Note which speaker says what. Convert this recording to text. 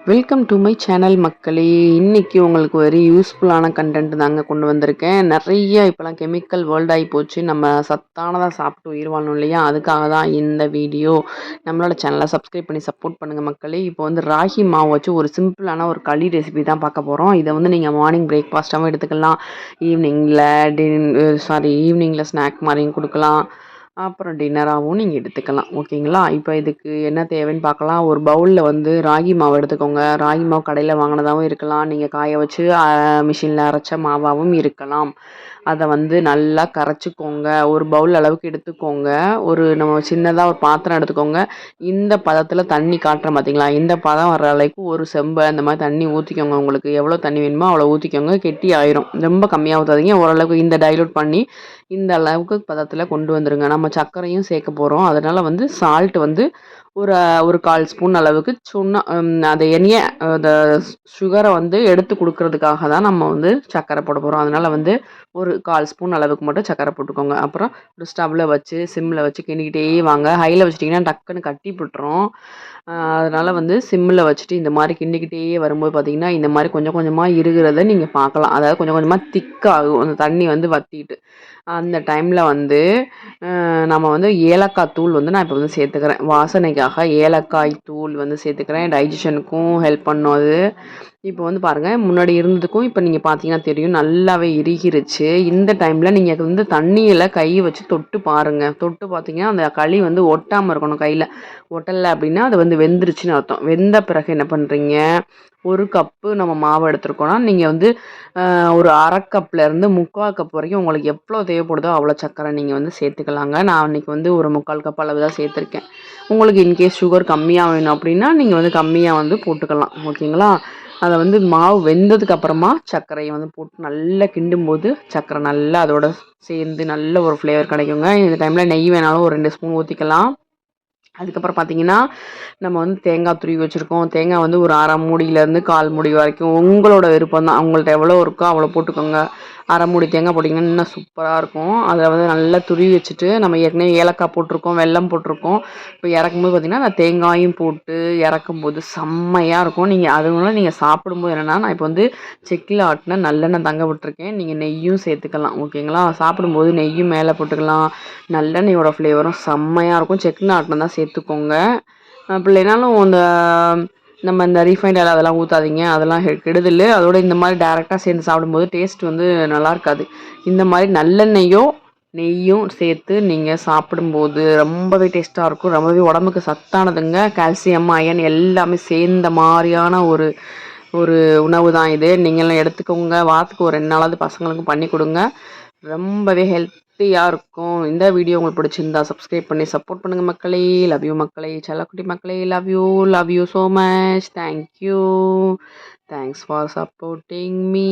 Speaker 1: Welcome to my channel மக்களே. இன்னைக்கு உங்களுக்கு ஒரு யூஸ்ஃபுல்லான கண்டென்ட் தாங்க கொண்டு வந்திருக்கேன். நிறைய இப்போலாம் கெமிக்கல் வேர்ல்ட் ஆகி போச்சு. நம்ம சத்தானதாக சாப்பிட்டு உயிர் வாழணும் இல்லையா? அதுக்காக தான் இந்த வீடியோ. நம்மளோட சேனலை சப்ஸ்கிரைப் பண்ணி சப்போர்ட் பண்ணுங்கள் மக்களே. இப்போ வந்து ராகி மாவு வச்சு ஒரு சிம்பிளான ஒரு களி ரெசிபி தான் பார்க்க போகிறோம். இதை வந்து நீங்கள் மார்னிங் பிரேக்ஃபாஸ்ட்டாகவும் எடுத்துக்கலாம், ஈவினிங்கில் ஸ்நாக் மாதிரியும் கொடுக்கலாம், அப்புறம் டின்னராகவும் நீங்கள் எடுத்துக்கலாம். ஓகேங்களா? இப்போ இதுக்கு என்ன தேவைன்னு பார்க்கலாம். ஒரு பவுலில் வந்து ராகி மாவு எடுத்துக்கோங்க. ராகி மாவு கடையில் வாங்கினதாகவும் இருக்கலாம், நீங்கள் காய வச்சு மிஷினில் அரைச்ச மாவாகவும் இருக்கலாம். அதை வந்து நல்லா கரைச்சிக்கோங்க. ஒரு பவுல் அளவுக்கு எடுத்துக்கோங்க. நம்ம சின்னதாக ஒரு பாத்திரம் எடுத்துக்கோங்க. இந்த பதத்தில் தண்ணி காட்டுறேன் பார்த்தீங்களா? இந்த பதம் வர அளவுக்கு ஒரு செம்பை அந்த மாதிரி தண்ணி ஊற்றிக்கோங்க. உங்களுக்கு எவ்வளோ தண்ணி வேணுமோ அவ்வளோ ஊற்றிக்கோங்க. கெட்டி ஆயிரும். ரொம்ப கம்மியாக ஊற்றாதீங்க. ஓரளவுக்கு இந்த டைலூட் பண்ணி இந்த அளவுக்கு பதத்தில் கொண்டு வந்துருங்க. நம்ம சர்க்கரையும் சேர்க்க போகிறோம். அதனால் வந்து சால்ட் வந்து ஒரு ஒரு 1/4 ஸ்பூன் அளவுக்கு அதை எண்ணெயை அந்த சுகரை வந்து எடுத்து கொடுக்கறதுக்காக தான் நம்ம வந்து சர்க்கரை போட போகிறோம். அதனால் வந்து ஒரு 1/4 ஸ்பூன் அளவுக்கு மட்டும் சர்க்கரை போட்டுக்கோங்க. அப்புறம் ஒரு ஸ்டவ்வில் வச்சு சிம்மில் வச்சு கிண்டிக்கிட்டே வாங்க. ஹையில் வச்சிட்டிங்கன்னா டக்குன்னு கட்டி போட்டுரும். அதனால் வந்து சிம்மில் வச்சுட்டு இந்த மாதிரி கிண்டிக்கிட்டே வரும்போது பார்த்திங்கன்னா இந்த மாதிரி கொஞ்சம் கொஞ்சமாக இருக்கிறத நீங்கள் பார்க்கலாம். அதாவது கொஞ்சம் கொஞ்சமாக திக்காகும் அந்த தண்ணி வந்து வற்றிட்டு. அந்த டைமில் வந்து நம்ம வந்து ஏலக்காய் தூள் வந்து நான் இப்போ வந்து சேர்த்துக்கிறேன். வாசனைக்காக ஏலக்காய் தூள் வந்து சேர்த்துக்கிறேன். டைஜஷனுக்கும் ஹெல்ப் பண்ணும் அது. இப்போ வந்து பாருங்கள், முன்னாடி இருந்ததுக்கும் இப்போ நீங்கள் பார்த்தீங்கன்னா தெரியும், நல்லாவே இறுகிருச்சு. இந்த டைமில் நீங்கள் வந்து தண்ணியில் கை வச்சு தொட்டு பாருங்கள். தொட்டு பார்த்தீங்கன்னா அந்த களி வந்து ஒட்டாமல் இருக்கணும். கையில் ஒட்டலை அப்படின்னா அது வந்து வெந்துருச்சுன்னு அர்த்தம். வெந்த பிறகு என்ன பண்ணுறீங்க, ஒரு கப்பு நம்ம மாவு எடுத்துருக்கோன்னா நீங்கள் வந்து ஒரு அரை கப்லேருந்து 3/4 கப் வரைக்கும் உங்களுக்கு எவ்வளோ தேவைப்படுதோ அவ்வளோ சர்க்கரை நீங்கள் வந்து சேர்த்துக்கலாங்க. நான் அன்றைக்கி வந்து ஒரு 3/4 கப் அளவு தான் சேர்த்துருக்கேன். உங்களுக்கு இன்கேஸ் சுகர் கம்மியாக வேணும் அப்படின்னா நீங்கள் வந்து கம்மியாக வந்து போட்டுக்கலாம். ஓகேங்களா? அதை வந்து மாவு வெந்ததுக்கு அப்புறமா சர்க்கரையை வந்து போட்டு நல்லா கிண்டும்போது சர்க்கரை நல்லா அதோட சேர்ந்து நல்ல ஒரு ஃப்ளேவர் கிடைக்குங்க. இந்த டைமில் நெய் வேணாலும் ஒரு 2 ஸ்பூன் ஊற்றிக்கலாம். அதுக்கப்புறம் பார்த்தீங்கன்னா நம்ம வந்து தேங்காய் துருவி வச்சுருக்கோம். தேங்காய் வந்து ஒரு அரை மூடியிலேருந்து 1/4 மூடி வரைக்கும் உங்களோட விருப்பம் தான். உங்கள்கிட்ட எவ்வளோ இருக்கோ அவ்வளோ போட்டுக்கோங்க. அரை மூடி தேங்காய் போட்டிங்கன்னா இன்னும் சூப்பராக இருக்கும். அதை வந்து நல்லா துருவி வச்சுட்டு நம்ம ஏற்கனவே ஏலக்காய் போட்டிருக்கோம், வெல்லம் போட்டிருக்கோம். இப்போ இறக்கும்போது பார்த்திங்கன்னா அந்த தேங்காயும் போட்டு இறக்கும்போது செம்மையாக இருக்கும். நீங்கள் சாப்பிடும்போது என்னென்னா, நான் இப்போ வந்து செக்கில் ஆட்டின நல்லெண்ணெய் தங்க விட்டுருக்கேன். நீங்கள் நெய்யும் சேர்த்துக்கலாம். ஓகேங்களா? சாப்பிடும்போது நெய்யும் மேலே போட்டுக்கலாம். நல்லெண்ணெயோட ஃப்ளேவரும் செம்மையாக இருக்கும். செக்கில் ஆட்டின தான் சேர்த்துக்கோங்க. அப்படி இல்லைனாலும் நம்ம இந்த ரீஃபைண்ட் ஆயில் அதெல்லாம் ஊற்றாதீங்க, அதெல்லாம் கெடுதல். அதோட இந்த மாதிரி டேரெக்டாக சேர்ந்து சாப்பிடும்போது டேஸ்ட் வந்து நல்லா இருக்காது. இந்த மாதிரி நல்லெண்ணெயோ நெய்யும் சேர்த்து நீங்கள் சாப்பிடும்போது ரொம்பவே டேஸ்ட்டாக இருக்கும். ரொம்பவே உடம்புக்கு சத்தானதுங்க. கால்சியம், அயன் எல்லாமே சேர்ந்த மாதிரியான ஒரு ஒரு உணவு தான் இது. நீங்களும் எடுத்துக்கோங்க. வாரத்துக்கு ஒரு 2 நாளாவது பசங்களுக்கும் பண்ணி கொடுங்க. ரொம்பவே ஹெல்த்தியாக இருக்கும். இந்த வீடியோ உங்களுக்கு பிடிச்சிருந்தா சப்ஸ்கிரைப் பண்ணி சப்போர்ட் பண்ணுங்கள் மக்களே. லவ் யூ மக்களே. செல்லக்குட்டி மக்களே, love you so much. Thank you. Thanks for supporting me.